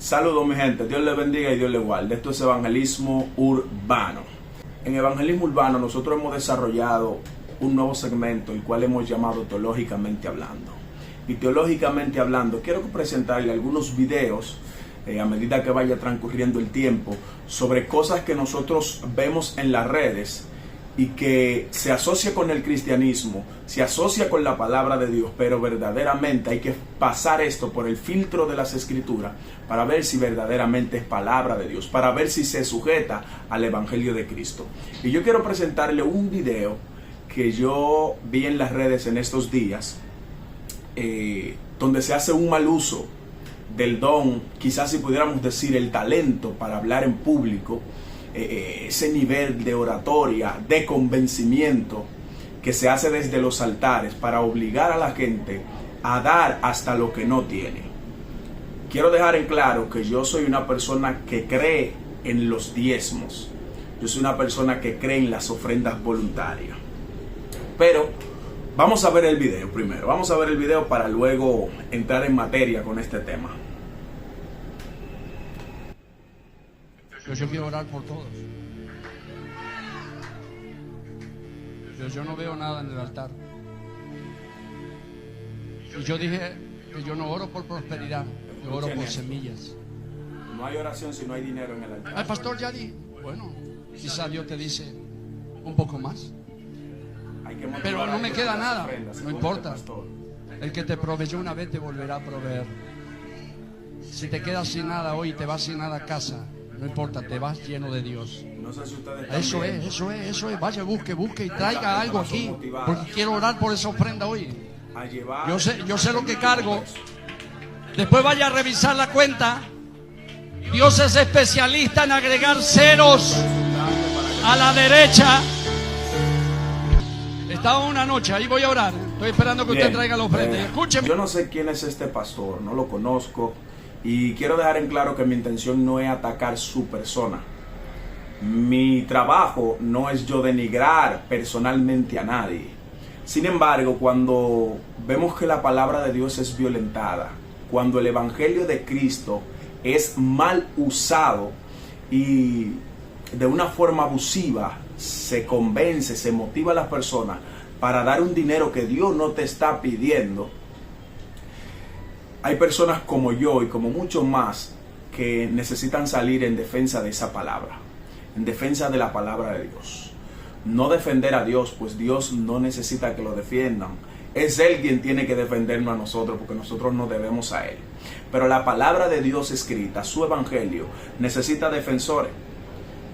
Saludos mi gente, Dios les bendiga y Dios les guarde. Esto es evangelismo urbano. En evangelismo urbano nosotros hemos desarrollado un nuevo segmento, el cual hemos llamado Teológicamente Hablando. Y teológicamente hablando, quiero presentarle algunos videos a medida que vaya transcurriendo el tiempo sobre cosas que nosotros vemos en las redes y que se asocia con el cristianismo, se asocia con la palabra de Dios, pero verdaderamente hay que pasar esto por el filtro de las escrituras para ver si verdaderamente es palabra de Dios, para ver si se sujeta al evangelio de Cristo. Y yo quiero presentarle un video que yo vi en las redes en estos días, donde se hace un mal uso del don, quizás si pudiéramos decir el talento para hablar en público, ese nivel de oratoria, de convencimiento que se hace desde los altares para obligar a la gente a dar hasta lo que no tiene. Quiero dejar en claro que yo soy una persona que cree en los diezmos, yo soy una persona que cree en las ofrendas voluntarias, pero vamos a ver el video primero, vamos a ver el video para luego entrar en materia con este tema. Yo quiero orar por todos. Pero yo no veo nada en el altar. Y yo dije que yo no oro por prosperidad, yo oro por semillas. No hay oración si no hay dinero en el altar. Ay, pastor, ya di. Bueno, quizá Dios te dice un poco más. Pero no me queda nada, no importa. El que te proveyó una vez te volverá a proveer. Si te quedas sin nada hoy, te vas sin nada a casa, no importa, te vas lleno de Dios. No sé si ustedes Eso es. Vaya, busque y traiga algo aquí, porque quiero orar por esa ofrenda hoy. Yo sé lo que cargo. Después vaya a revisar la cuenta. Dios es especialista en agregar ceros a la derecha. Estaba una noche, ahí voy a orar. Estoy esperando que usted traiga la ofrenda. Escúcheme. Yo no sé quién es este pastor, no lo conozco. Y quiero dejar en claro que mi intención no es atacar su persona. Mi trabajo no es yo denigrar personalmente a nadie. Sin embargo, cuando vemos que la palabra de Dios es violentada, cuando el evangelio de Cristo es mal usado y de una forma abusiva, se convence, se motiva a las personas para dar un dinero que Dios no te está pidiendo. Hay personas como yo y como muchos más que necesitan salir en defensa de esa palabra, en defensa de la palabra de Dios. No defender a Dios, pues Dios no necesita que lo defiendan. Es Él quien tiene que defendernos a nosotros, porque nosotros no debemos a Él. Pero la palabra de Dios escrita, su evangelio, necesita defensores.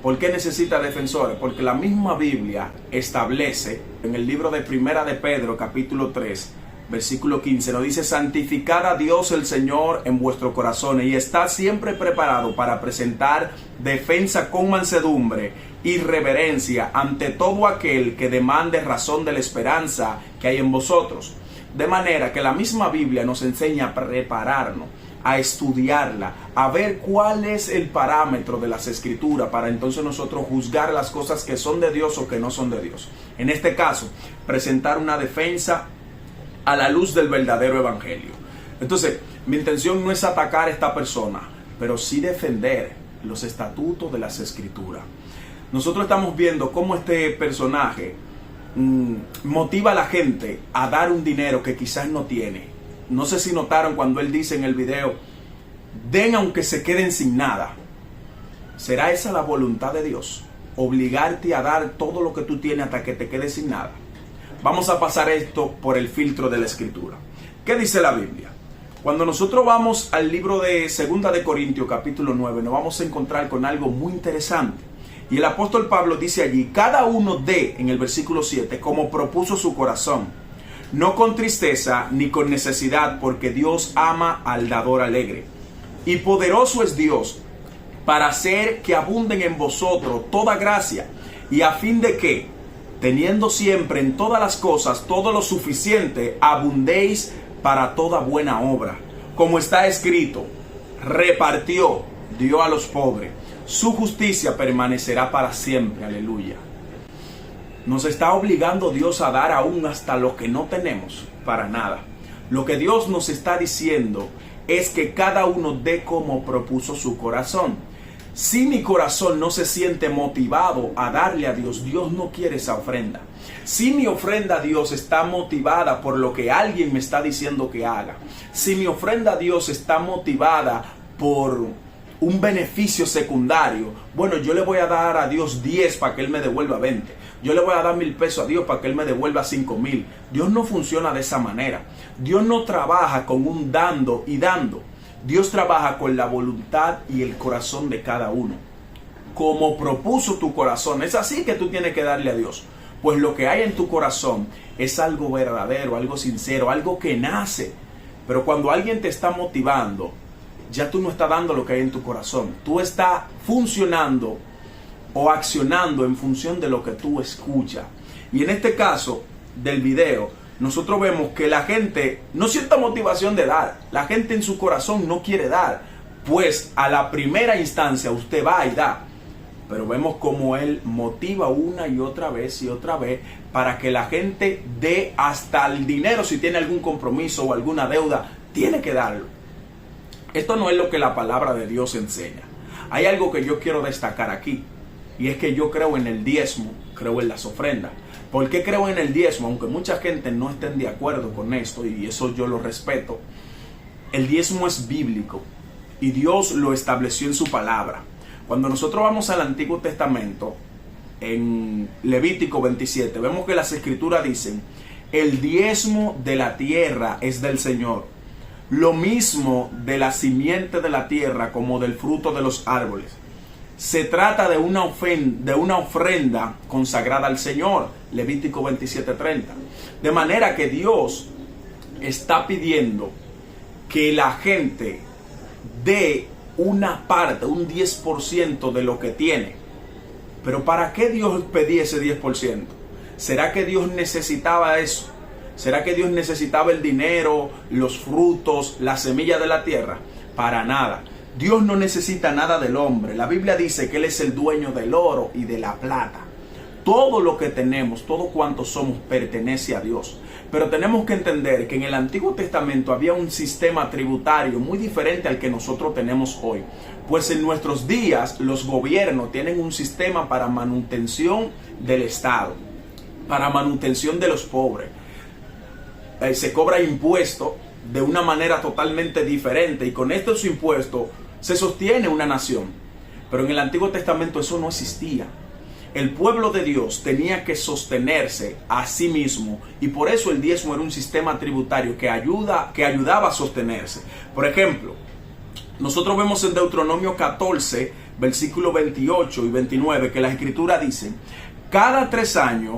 ¿Por qué necesita defensores? Porque la misma Biblia establece en el libro de Primera de Pedro, capítulo 3, versículo 15, nos dice: santificad a Dios el Señor en vuestros corazones y estad siempre preparado para presentar defensa con mansedumbre y reverencia ante todo aquel que demande razón de la esperanza que hay en vosotros. De manera que la misma Biblia nos enseña a prepararnos, a estudiarla, a ver cuál es el parámetro de las escrituras para entonces nosotros juzgar las cosas que son de Dios o que no son de Dios. En este caso, presentar una defensa a la luz del verdadero evangelio. Entonces, mi intención no es atacar a esta persona, pero sí defender los estatutos de las escrituras. Nosotros estamos viendo cómo este personaje motiva a la gente a dar un dinero que quizás no tiene. No sé si notaron cuando él dice en el video: den aunque se queden sin nada. ¿Será esa la voluntad de Dios? Obligarte a dar todo lo que tú tienes hasta que te quedes sin nada. Vamos a pasar esto por el filtro de la escritura. ¿Qué dice la Biblia? Cuando nosotros vamos al libro de 2 de Corintios capítulo 9, nos vamos a encontrar con algo muy interesante. Y el apóstol Pablo dice allí: cada uno dé, en el versículo 7, como propuso su corazón, no con tristeza ni con necesidad, porque Dios ama al dador alegre. Y poderoso es Dios para hacer que abunden en vosotros toda gracia, y a fin de que, teniendo siempre en todas las cosas todo lo suficiente, abundéis para toda buena obra. Como está escrito: repartió, dio a los pobres, su justicia permanecerá para siempre. Aleluya. Nos está obligando Dios a dar aún hasta lo que no tenemos, para nada. Lo que Dios nos está diciendo es que cada uno dé como propuso su corazón. Si mi corazón no se siente motivado a darle a Dios, Dios no quiere esa ofrenda. Si mi ofrenda a Dios está motivada por lo que alguien me está diciendo que haga, si mi ofrenda a Dios está motivada por un beneficio secundario, bueno, yo le voy a dar a Dios 10 para que Él me devuelva 20. Yo le voy a dar 1,000 pesos a Dios para que Él me devuelva 5,000. Dios no funciona de esa manera. Dios no trabaja con un dando y dando. Dios trabaja con la voluntad y el corazón de cada uno. Como propuso tu corazón, es así que tú tienes que darle a Dios. Pues lo que hay en tu corazón es algo verdadero, algo sincero, algo que nace. Pero cuando alguien te está motivando, ya tú no estás dando lo que hay en tu corazón. Tú estás funcionando o accionando en función de lo que tú escuchas. Y en este caso del video, nosotros vemos que la gente no siente motivación de dar. La gente en su corazón no quiere dar. Pues a la primera instancia usted va y da. Pero vemos cómo Él motiva una y otra vez para que la gente dé hasta el dinero. Si tiene algún compromiso o alguna deuda, tiene que darlo. Esto no es lo que la palabra de Dios enseña. Hay algo que yo quiero destacar aquí. Y es que yo creo en el diezmo, creo en las ofrendas. ¿Por qué creo en el diezmo? Aunque mucha gente no estén de acuerdo con esto, y eso yo lo respeto. El diezmo es bíblico y Dios lo estableció en su palabra. Cuando nosotros vamos al Antiguo Testamento, en Levítico 27, vemos que las escrituras dicen: el diezmo de la tierra es del Señor, lo mismo de la simiente de la tierra como del fruto de los árboles. Se trata de una ofrenda consagrada al Señor, Levítico 27:30. De manera que Dios está pidiendo que la gente dé una parte, un 10% de lo que tiene. Pero ¿para qué Dios pedía ese 10%? ¿Será que Dios necesitaba eso? ¿Será que Dios necesitaba el dinero, los frutos, la semilla de la tierra? Para nada. Dios no necesita nada del hombre. La Biblia dice que Él es el dueño del oro y de la plata. Todo lo que tenemos, todo cuanto somos, pertenece a Dios. Pero tenemos que entender que en el Antiguo Testamento había un sistema tributario muy diferente al que nosotros tenemos hoy. Pues en nuestros días los gobiernos tienen un sistema para manutención del Estado, para manutención de los pobres. Se cobra impuesto de una manera totalmente diferente y con estos impuestos se sostiene una nación. Pero en el Antiguo Testamento eso no existía. El pueblo de Dios tenía que sostenerse a sí mismo y por eso el diezmo era un sistema tributario que ayudaba a sostenerse. Por ejemplo, nosotros vemos en Deuteronomio 14, versículos 28 y 29, que la Escritura dice: cada 3 años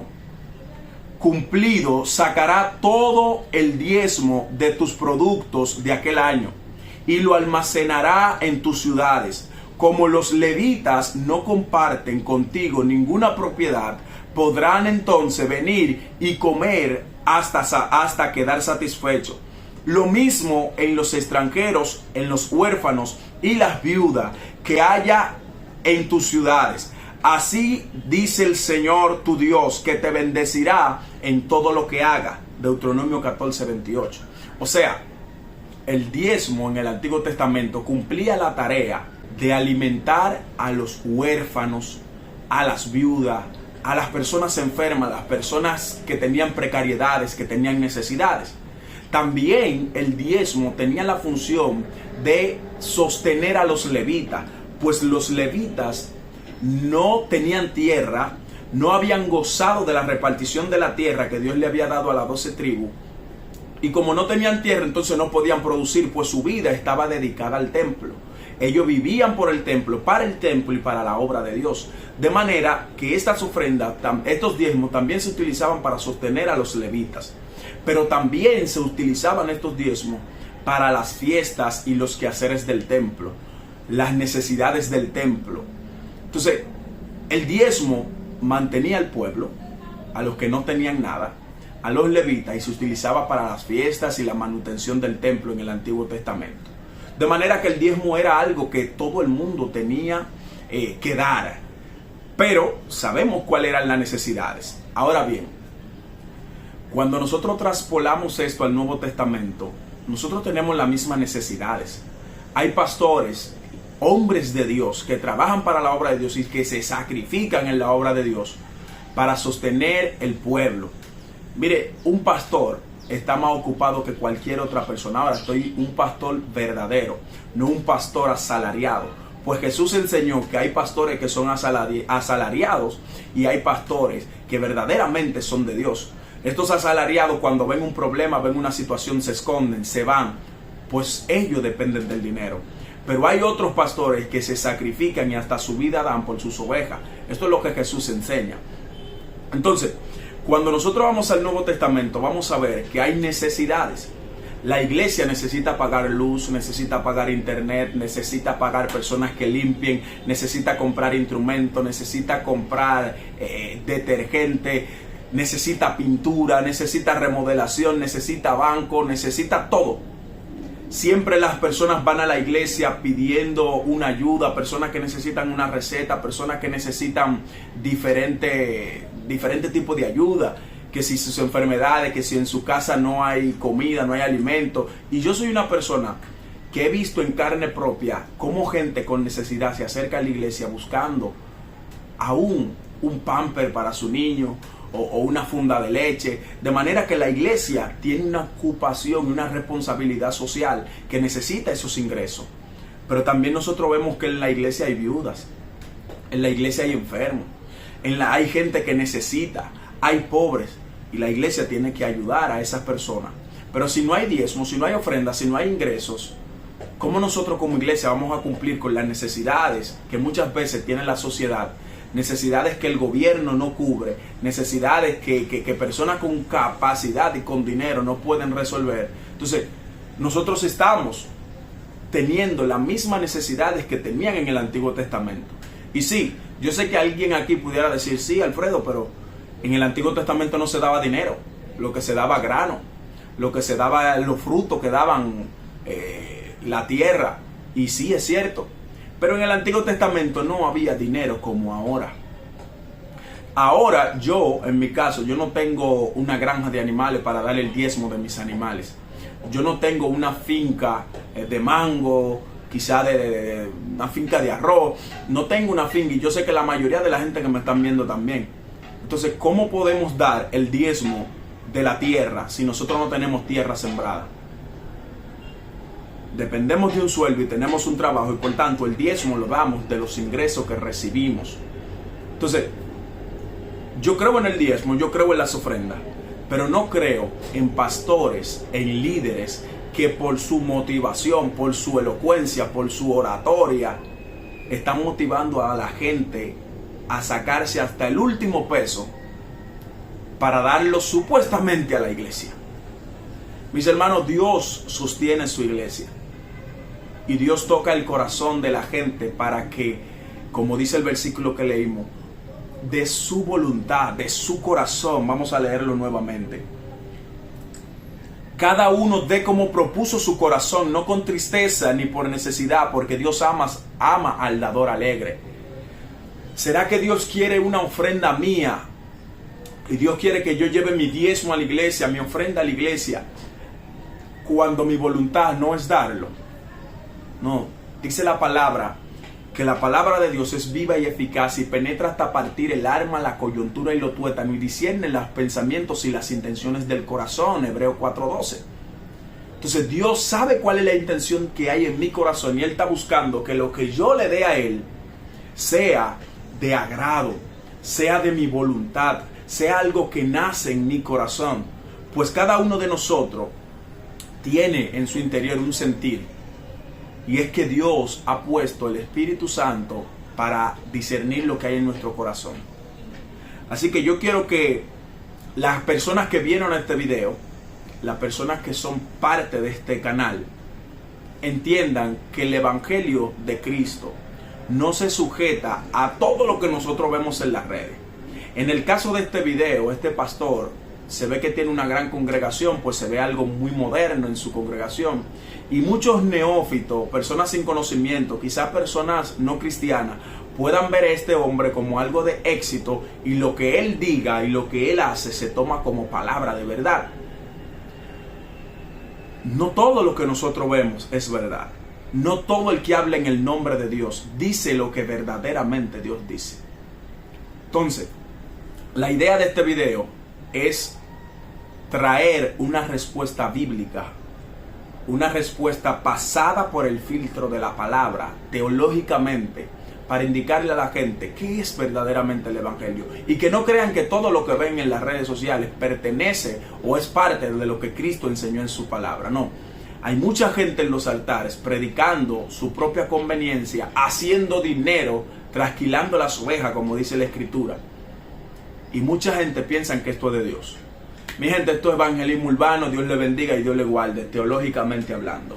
cumplido sacará todo el diezmo de tus productos de aquel año y lo almacenará en tus ciudades. Como los levitas no comparten contigo ninguna propiedad, podrán entonces venir y comer hasta quedar satisfechos. Lo mismo en los extranjeros, en los huérfanos y las viudas que haya en tus ciudades. Así dice el Señor tu Dios, que te bendecirá en todo lo que haga. Deuteronomio 14, 28. O sea, el diezmo en el Antiguo Testamento cumplía la tarea de alimentar a los huérfanos, a las viudas, a las personas enfermas, a las personas que tenían precariedades, que tenían necesidades. También el diezmo tenía la función de sostener a los levitas, pues los levitas no tenían tierra, no habían gozado de la repartición de la tierra que Dios le había dado a las 12 tribus. Y como no tenían tierra, entonces no podían producir, pues su vida estaba dedicada al templo. Ellos vivían por el templo, para el templo y para la obra de Dios. De manera que estas ofrendas, estos diezmos también se utilizaban para sostener a los levitas. Pero también se utilizaban estos diezmos para las fiestas y los quehaceres del templo, las necesidades del templo. Entonces, el diezmo mantenía al pueblo, a los que no tenían nada, a los levitas, y se utilizaba para las fiestas y la manutención del templo en el Antiguo Testamento. De manera que el diezmo era algo que todo el mundo tenía que dar. Pero sabemos cuáles eran las necesidades. Ahora bien, cuando nosotros traspolamos esto al Nuevo Testamento, nosotros tenemos las mismas necesidades. Hay pastores, hombres de Dios, que trabajan para la obra de Dios y que se sacrifican en la obra de Dios para sostener el pueblo. Mire, un pastor está más ocupado que cualquier otra persona. Ahora, estoy un pastor verdadero, no un pastor asalariado. Pues Jesús enseñó que hay pastores que son asalariados y hay pastores que verdaderamente son de Dios. Estos asalariados, cuando ven un problema, ven una situación, se esconden, se van, pues ellos dependen del dinero. Pero hay otros pastores que se sacrifican y hasta su vida dan por sus ovejas. Esto es lo que Jesús enseña. Entonces, cuando nosotros vamos al Nuevo Testamento, vamos a ver que hay necesidades. La iglesia necesita pagar luz, necesita pagar internet, necesita pagar personas que limpien, necesita comprar instrumentos, necesita comprar detergente, necesita pintura, necesita remodelación, necesita banco, necesita todo. Siempre las personas van a la iglesia pidiendo una ayuda, personas que necesitan una receta, personas que necesitan diferente tipo de ayuda, que si sus enfermedades, que si en su casa no hay comida, no hay alimento. Y yo soy una persona que he visto en carne propia cómo gente con necesidad se acerca a la iglesia buscando aún un pamper para su niño o una funda de leche, de manera que la iglesia tiene una ocupación, una responsabilidad social que necesita esos ingresos. Pero también nosotros vemos que en la iglesia hay viudas, en la iglesia hay enfermos, hay gente que necesita, hay pobres, y la iglesia tiene que ayudar a esas personas. Pero si no hay diezmos, si no hay ofrendas, si no hay ingresos, ¿cómo nosotros como iglesia vamos a cumplir con las necesidades que muchas veces tiene la sociedad? Necesidades que el gobierno no cubre, necesidades que personas con capacidad y con dinero no pueden resolver. Entonces, nosotros estamos teniendo las mismas necesidades que tenían en el Antiguo Testamento. Y sí, yo sé que alguien aquí pudiera decir, sí, Alfredo, pero en el Antiguo Testamento no se daba dinero, lo que se daba grano, lo que se daba los frutos que daban la tierra. Y sí, es cierto. Pero en el Antiguo Testamento no había dinero como ahora. Ahora yo, en mi caso, yo no tengo una granja de animales para dar el diezmo de mis animales. Yo no tengo una finca de mango, quizá de una finca de arroz. No tengo una finca, y yo sé que la mayoría de la gente que me están viendo también. Entonces, ¿cómo podemos dar el diezmo de la tierra si nosotros no tenemos tierra sembrada? Dependemos de un sueldo y tenemos un trabajo, y por tanto el diezmo lo damos de los ingresos que recibimos. Entonces, yo creo en el diezmo, yo creo en las ofrendas, pero no creo en pastores, en líderes que por su motivación, por su elocuencia, por su oratoria, están motivando a la gente a sacarse hasta el último peso para darlo supuestamente a la iglesia. Mis hermanos, Dios sostiene su iglesia. Y Dios toca el corazón de la gente para que, como dice el versículo que leímos, de su voluntad, de su corazón, vamos a leerlo nuevamente. Cada uno dé como propuso su corazón, no con tristeza ni por necesidad, porque Dios ama al dador alegre. ¿Será que Dios quiere una ofrenda mía? Y Dios quiere que yo lleve mi diezmo a la iglesia, mi ofrenda a la iglesia, cuando mi voluntad no es darlo. No, dice la palabra que la palabra de Dios es viva y eficaz y penetra hasta partir el alma, la coyuntura y lo tuétano, y discierne los pensamientos y las intenciones del corazón. Hebreos 4:12. Entonces Dios sabe cuál es la intención que hay en mi corazón, y Él está buscando que lo que yo le dé a Él sea de agrado, sea de mi voluntad, sea algo que nace en mi corazón. Pues cada uno de nosotros tiene en su interior un sentir, y es que Dios ha puesto el Espíritu Santo para discernir lo que hay en nuestro corazón. Así que yo quiero que las personas que vieron este video, las personas que son parte de este canal, entiendan que el Evangelio de Cristo no se sujeta a todo lo que nosotros vemos en las redes. En el caso de este video, este pastor se ve que tiene una gran congregación, pues se ve algo muy moderno en su congregación. Y muchos neófitos, personas sin conocimiento, quizás personas no cristianas, puedan ver a este hombre como algo de éxito, y lo que él diga y lo que él hace se toma como palabra de verdad. no todo lo que nosotros vemos es verdad. No todo el que habla en el nombre de Dios dice lo que verdaderamente Dios dice. Entonces, la idea de este video es traer una respuesta bíblica, una respuesta pasada por el filtro de la palabra, teológicamente, para indicarle a la gente qué es verdaderamente el Evangelio. Y que no crean que todo lo que ven en las redes sociales pertenece o es parte de lo que Cristo enseñó en su palabra. No, hay mucha gente en los altares predicando su propia conveniencia, haciendo dinero, trasquilando las ovejas, como dice la Escritura. Y mucha gente piensa que esto es de Dios. Mi gente, esto es evangelismo urbano. Dios le bendiga y Dios le guarde, teológicamente hablando.